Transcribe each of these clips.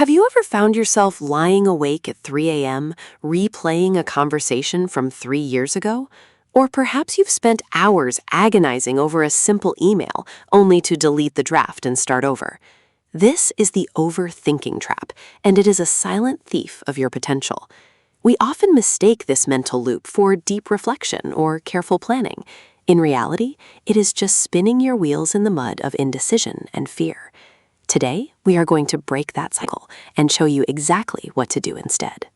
Have you ever found yourself lying awake at 3 a.m., replaying a conversation from 3 years ago? Or perhaps you've spent hours agonizing over a simple email only to delete the draft and start over. This is the overthinking trap, and it is a silent thief of your potential. We often mistake this mental loop for deep reflection or careful planning. In reality, it is just spinning your wheels in the mud of indecision and fear. Today, we are going to break that cycle and show you exactly what to do instead.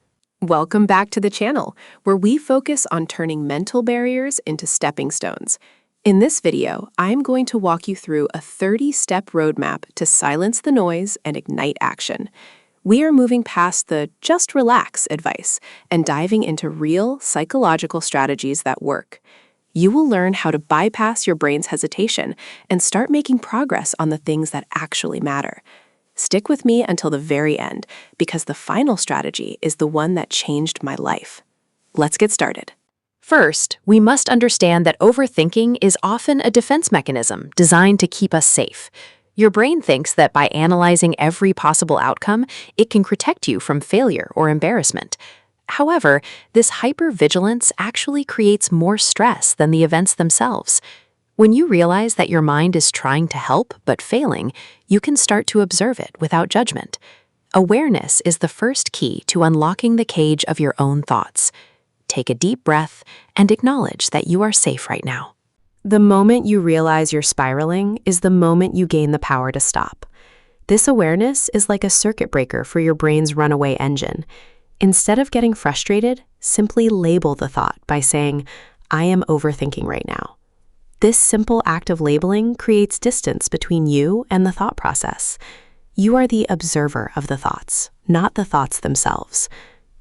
Welcome back to the channel, where we focus on turning mental barriers into stepping stones. In this video, I'm going to walk you through a 30-step roadmap to silence the noise and ignite action. We are moving past the just relax advice and diving into real psychological strategies that work. You will learn how to bypass your brain's hesitation and start making progress on the things that actually matter. Stick with me until the very end, because the final strategy is the one that changed my life. Let's get started. First, we must understand that overthinking is often a defense mechanism designed to keep us safe. Your brain thinks that by analyzing every possible outcome, it can protect you from failure or embarrassment. However, this hypervigilance actually creates more stress than the events themselves. When you realize that your mind is trying to help but failing, you can start to observe it without judgment. Awareness is the first key to unlocking the cage of your own thoughts. Take a deep breath and acknowledge that you are safe right now. The moment you realize you're spiraling is the moment you gain the power to stop. This awareness is like a circuit breaker for your brain's runaway engine. Instead of getting frustrated, simply label the thought by saying, "I am overthinking right now." This simple act of labeling creates distance between you and the thought process. You are the observer of the thoughts, not the thoughts themselves.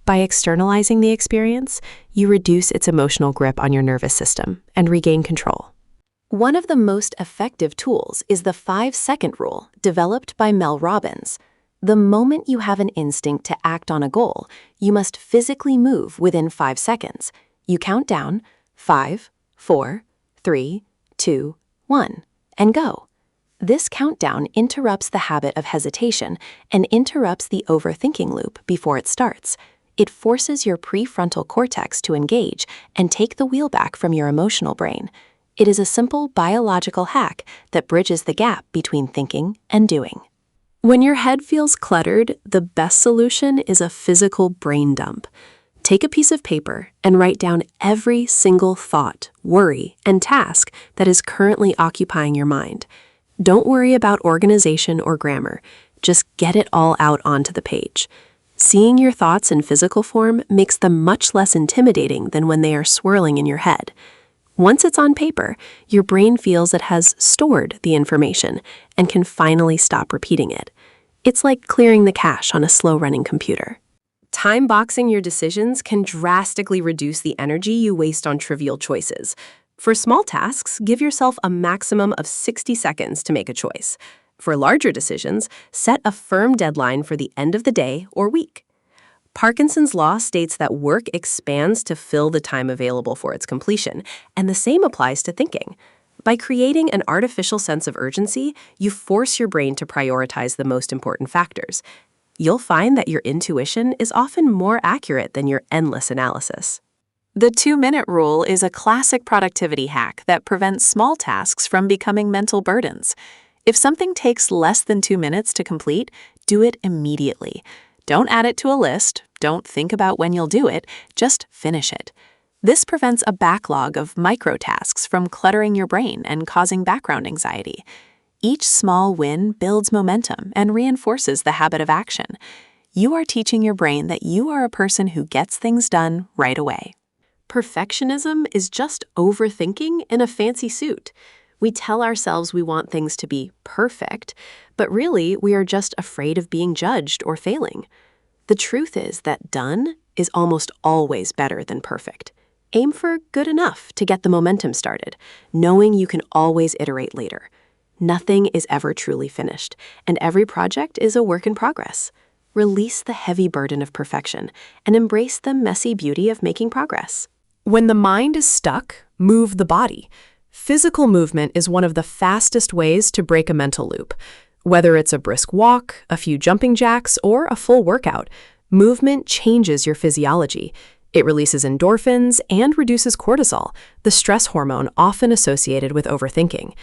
By externalizing the experience, you reduce its emotional grip on your nervous system and regain control. One of the most effective tools is the 5-second rule, developed by Mel Robbins. The moment you have an instinct to act on a goal, you must physically move within 5 seconds. You count down 5, 4, 3, 2, 1, and go. This countdown interrupts the habit of hesitation and interrupts the overthinking loop before it starts. It forces your prefrontal cortex to engage and take the wheel back from your emotional brain. It is a simple biological hack that bridges the gap between thinking and doing. When your head feels cluttered, the best solution is a physical brain dump. Take a piece of paper and write down every single thought, worry, and task that is currently occupying your mind. Don't worry about organization or grammar. Just get it all out onto the page. Seeing your thoughts in physical form makes them much less intimidating than when they are swirling in your head. Once it's on paper, your brain feels it has stored the information and can finally stop repeating it. It's like clearing the cache on a slow-running computer. Time boxing your decisions can drastically reduce the energy you waste on trivial choices. For small tasks, give yourself a maximum of 60 seconds to make a choice. For larger decisions, set a firm deadline for the end of the day or week. Parkinson's law states that work expands to fill the time available for its completion, and the same applies to thinking. By creating an artificial sense of urgency, you force your brain to prioritize the most important factors. You'll find that your intuition is often more accurate than your endless analysis. The 2-minute rule is a classic productivity hack that prevents small tasks from becoming mental burdens. If something takes less than 2 minutes to complete, do it immediately. Don't add it to a list, don't think about when you'll do it, just finish it. This prevents a backlog of micro-tasks from cluttering your brain and causing background anxiety. Each small win builds momentum and reinforces the habit of action. You are teaching your brain that you are a person who gets things done right away. Perfectionism is just overthinking in a fancy suit. We tell ourselves we want things to be perfect, but really we are just afraid of being judged or failing. The truth is that done is almost always better than perfect. Aim for good enough to get the momentum started, knowing you can always iterate later. Nothing is ever truly finished, and every project is a work in progress. Release the heavy burden of perfection and embrace the messy beauty of making progress. When the mind is stuck, move the body. Physical movement is one of the fastest ways to break a mental loop. Whether it's a brisk walk, a few jumping jacks, or a full workout, movement changes your physiology. It releases endorphins and reduces cortisol, the stress hormone often associated with overthinking.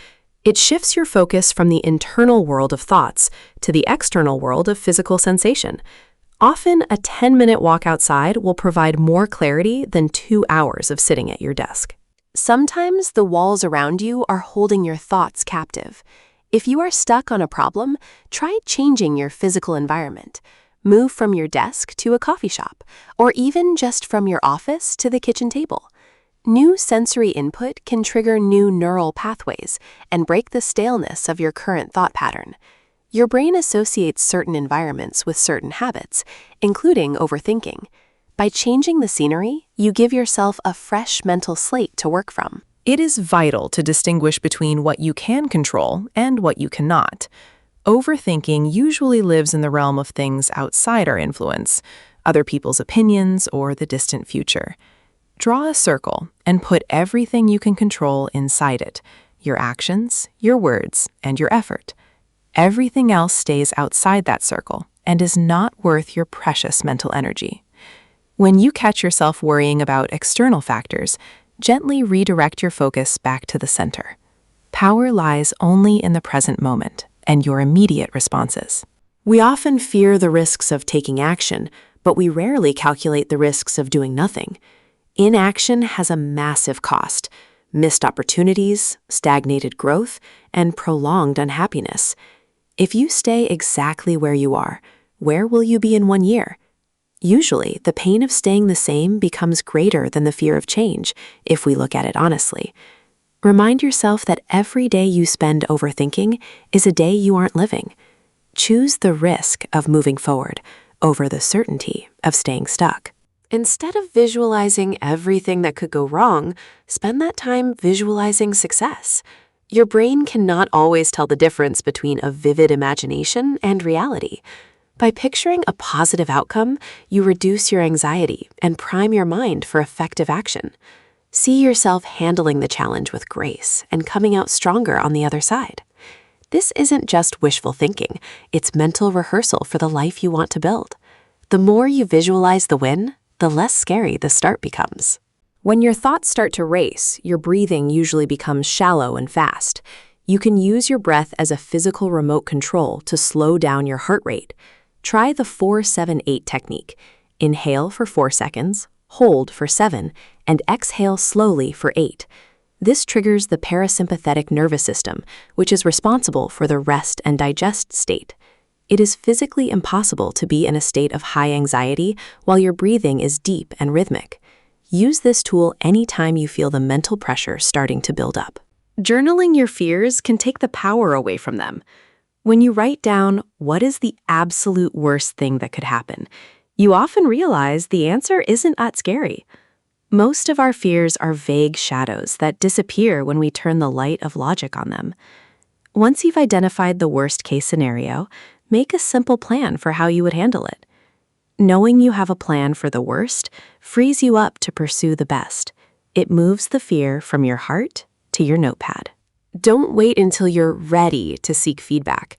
It shifts your focus from the internal world of thoughts to the external world of physical sensation. Often, a 10-minute walk outside will provide more clarity than 2 hours of sitting at your desk. Sometimes the walls around you are holding your thoughts captive. If you are stuck on a problem, try changing your physical environment. Move from your desk to a coffee shop, or even just from your office to the kitchen table. New sensory input can trigger new neural pathways and break the staleness of your current thought pattern. Your brain associates certain environments with certain habits, including overthinking. By changing the scenery, you give yourself a fresh mental slate to work from. It is vital to distinguish between what you can control and what you cannot. Overthinking usually lives in the realm of things outside our influence, other people's opinions, or the distant future. Draw a circle and put everything you can control inside it: your actions, your words, and your effort. Everything else stays outside that circle and is not worth your precious mental energy. When you catch yourself worrying about external factors, gently redirect your focus back to the center. Power lies only in the present moment and your immediate responses. We often fear the risks of taking action, but we rarely calculate the risks of doing nothing. Inaction has a massive cost: missed opportunities, stagnated growth, and prolonged unhappiness. If you stay exactly where you are, where will you be in 1 year? Usually, the pain of staying the same becomes greater than the fear of change, if we look at it honestly. Remind yourself that every day you spend overthinking is a day you aren't living. Choose the risk of moving forward over the certainty of staying stuck. Instead of visualizing everything that could go wrong, spend that time visualizing success. Your brain cannot always tell the difference between a vivid imagination and reality. By picturing a positive outcome, you reduce your anxiety and prime your mind for effective action. See yourself handling the challenge with grace and coming out stronger on the other side. This isn't just wishful thinking, it's mental rehearsal for the life you want to build. The more you visualize the win, the less scary the start becomes. When your thoughts start to race, your breathing usually becomes shallow and fast. You can use your breath as a physical remote control to slow down your heart rate. Try the 4-7-8 technique. Inhale for 4 seconds, hold for 7, and exhale slowly for 8. This triggers the parasympathetic nervous system, which is responsible for the rest and digest state. It is physically impossible to be in a state of high anxiety while your breathing is deep and rhythmic. Use this tool anytime you feel the mental pressure starting to build up. Journaling your fears can take the power away from them. When you write down what is the absolute worst thing that could happen, you often realize the answer isn't that scary. Most of our fears are vague shadows that disappear when we turn the light of logic on them. Once you've identified the worst-case scenario, make a simple plan for how you would handle it. Knowing you have a plan for the worst frees you up to pursue the best. It moves the fear from your heart to your notepad. Don't wait until you're ready to seek feedback.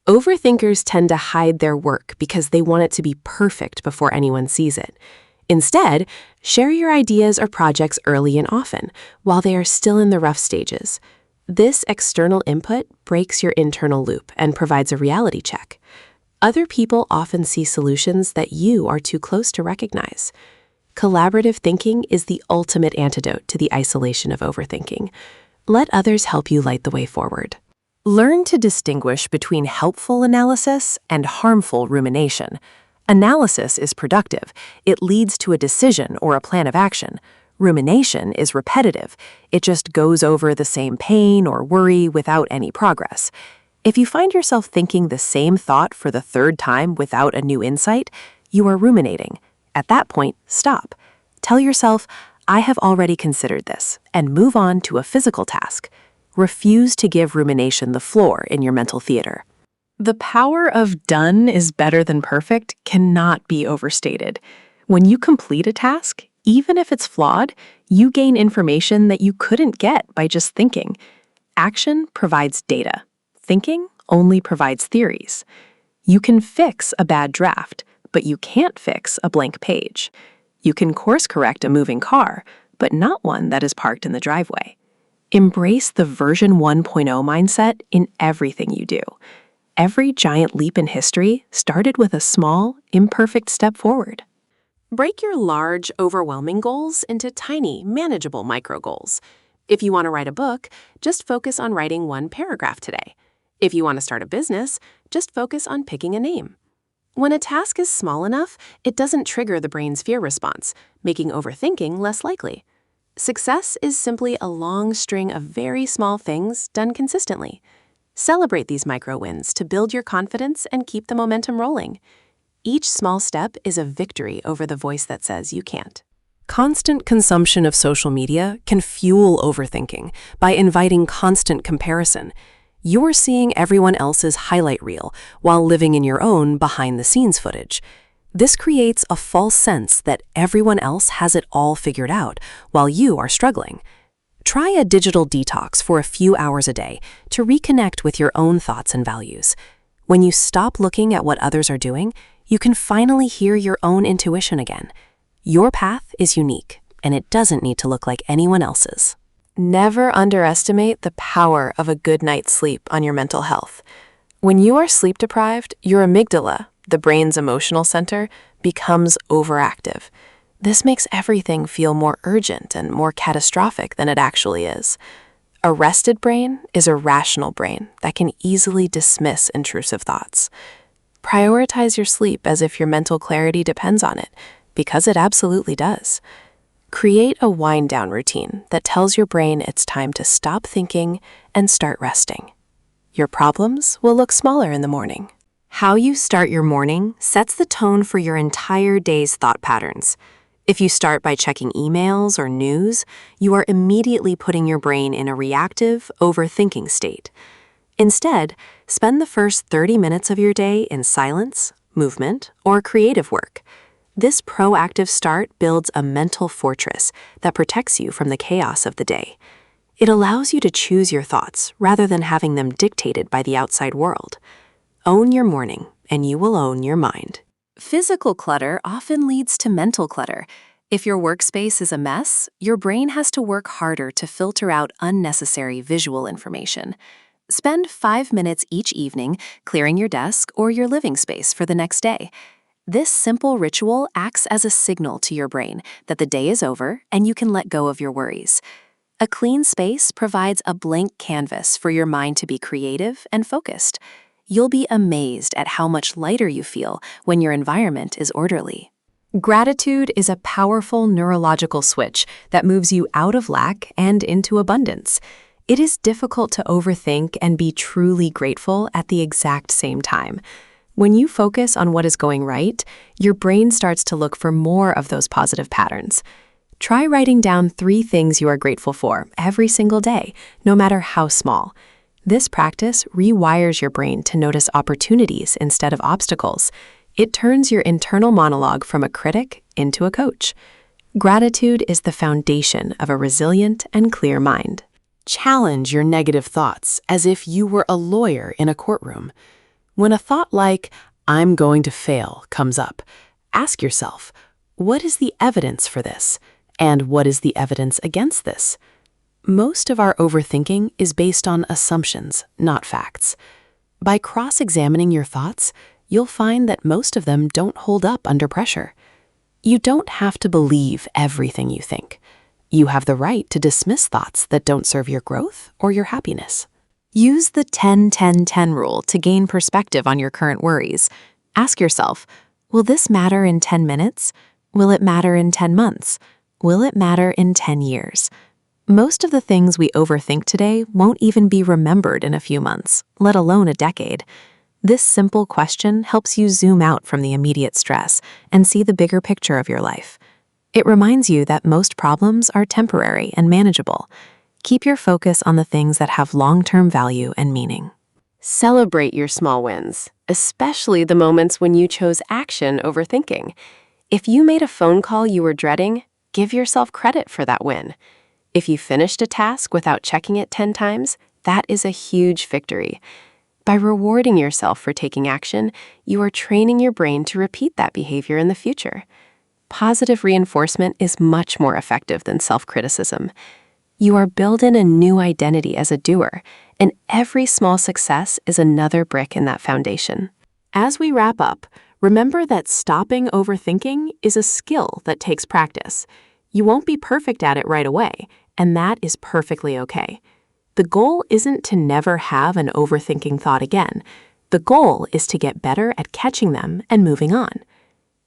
Overthinkers tend to hide their work because they want it to be perfect before anyone sees it. Instead, share your ideas or projects early and often, while they are still in the rough stages. This external input breaks your internal loop and provides a reality check. Other people often see solutions that you are too close to recognize. Collaborative thinking is the ultimate antidote to the isolation of overthinking. Let others help you light the way forward. Learn to distinguish between helpful analysis and harmful rumination. Analysis is productive. It leads to a decision or a plan of action. Rumination is repetitive. It just goes over the same pain or worry without any progress. If you find yourself thinking the same thought for the 3rd time without a new insight, you are ruminating. At that point, stop. Tell yourself, I have already considered this, and move on to a physical task. Refuse to give rumination the floor in your mental theater. The power of done is better than perfect cannot be overstated. When you complete a task, even if it's flawed, you gain information that you couldn't get by just thinking. Action provides data. Thinking only provides theories. You can fix a bad draft, but you can't fix a blank page. You can course correct a moving car, but not one that is parked in the driveway. Embrace the version 1.0 mindset in everything you do. Every giant leap in history started with a small, imperfect step forward. Break your large, overwhelming goals into tiny, manageable micro goals. If you want to write a book, just focus on writing one paragraph today. If you want to start a business, just focus on picking a name. When a task is small enough, it doesn't trigger the brain's fear response, making overthinking less likely. Success is simply a long string of very small things done consistently. Celebrate these micro wins to build your confidence and keep the momentum rolling. Each small step is a victory over the voice that says you can't. Constant consumption of social media can fuel overthinking by inviting constant comparison. You're seeing everyone else's highlight reel while living in your own behind-the-scenes footage. This creates a false sense that everyone else has it all figured out while you are struggling. Try a digital detox for a few hours a day to reconnect with your own thoughts and values. When you stop looking at what others are doing, you can finally hear your own intuition again. Your path is unique, and it doesn't need to look like anyone else's. Never underestimate the power of a good night's sleep on your mental health. When you are sleep deprived, your amygdala, the brain's emotional center, becomes overactive. This makes everything feel more urgent and more catastrophic than it actually is. A rested brain is a rational brain that can easily dismiss intrusive thoughts. Prioritize your sleep as if your mental clarity depends on it, because it absolutely does. Create a wind-down routine that tells your brain it's time to stop thinking and start resting. Your problems will look smaller in the morning. How you start your morning sets the tone for your entire day's thought patterns. If you start by checking emails or news, you are immediately putting your brain in a reactive, overthinking state. Instead, spend the first 30 minutes of your day in silence, movement, or creative work. This proactive start builds a mental fortress that protects you from the chaos of the day. It allows you to choose your thoughts rather than having them dictated by the outside world. Own your morning, and you will own your mind. Physical clutter often leads to mental clutter. If your workspace is a mess, your brain has to work harder to filter out unnecessary visual information. Spend 5 minutes each evening clearing your desk or your living space for the next day. This simple ritual acts as a signal to your brain that the day is over and you can let go of your worries. A clean space provides a blank canvas for your mind to be creative and focused. You'll be amazed at how much lighter you feel when your environment is orderly. Gratitude is a powerful neurological switch that moves you out of lack and into abundance. It is difficult to overthink and be truly grateful at the exact same time. When you focus on what is going right, your brain starts to look for more of those positive patterns. Try writing down 3 things you are grateful for every single day, no matter how small. This practice rewires your brain to notice opportunities instead of obstacles. It turns your internal monologue from a critic into a coach. Gratitude is the foundation of a resilient and clear mind. Challenge your negative thoughts as if you were a lawyer in a courtroom. When a thought like, "I'm going to fail," comes up, ask yourself, what is the evidence for this? And what is the evidence against this? Most of our overthinking is based on assumptions, not facts. By cross-examining your thoughts, you'll find that most of them don't hold up under pressure. You don't have to believe everything you think. You have the right to dismiss thoughts that don't serve your growth or your happiness. Use the 10-10-10 rule to gain perspective on your current worries. Ask yourself, will this matter in 10 minutes? Will it matter in 10 months? Will it matter in 10 years? Most of the things we overthink today won't even be remembered in a few months, let alone a decade. This simple question helps you zoom out from the immediate stress and see the bigger picture of your life. It reminds you that most problems are temporary and manageable. Keep your focus on the things that have long-term value and meaning. Celebrate your small wins, especially the moments when you chose action over thinking. If you made a phone call you were dreading, give yourself credit for that win. If you finished a task without checking it 10 times, that is a huge victory. By rewarding yourself for taking action, you are training your brain to repeat that behavior in the future. Positive reinforcement is much more effective than self-criticism. You are building a new identity as a doer, and every small success is another brick in that foundation. As we wrap up, remember that stopping overthinking is a skill that takes practice. You won't be perfect at it right away, and that is perfectly okay. The goal isn't to never have an overthinking thought again. The goal is to get better at catching them and moving on.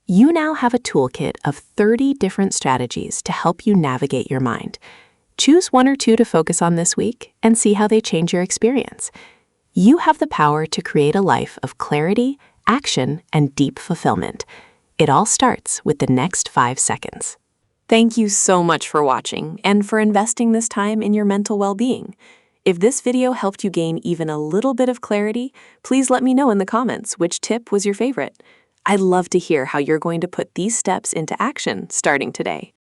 You now have a toolkit of 30 different strategies to help you navigate your mind. Choose 1 or 2 to focus on this week and see how they change your experience. You have the power to create a life of clarity, action, and deep fulfillment. It all starts with the next 5 seconds. Thank you so much for watching and for investing this time in your mental well-being. If this video helped you gain even a little bit of clarity, please let me know in the comments which tip was your favorite. I'd love to hear how you're going to put these steps into action starting today.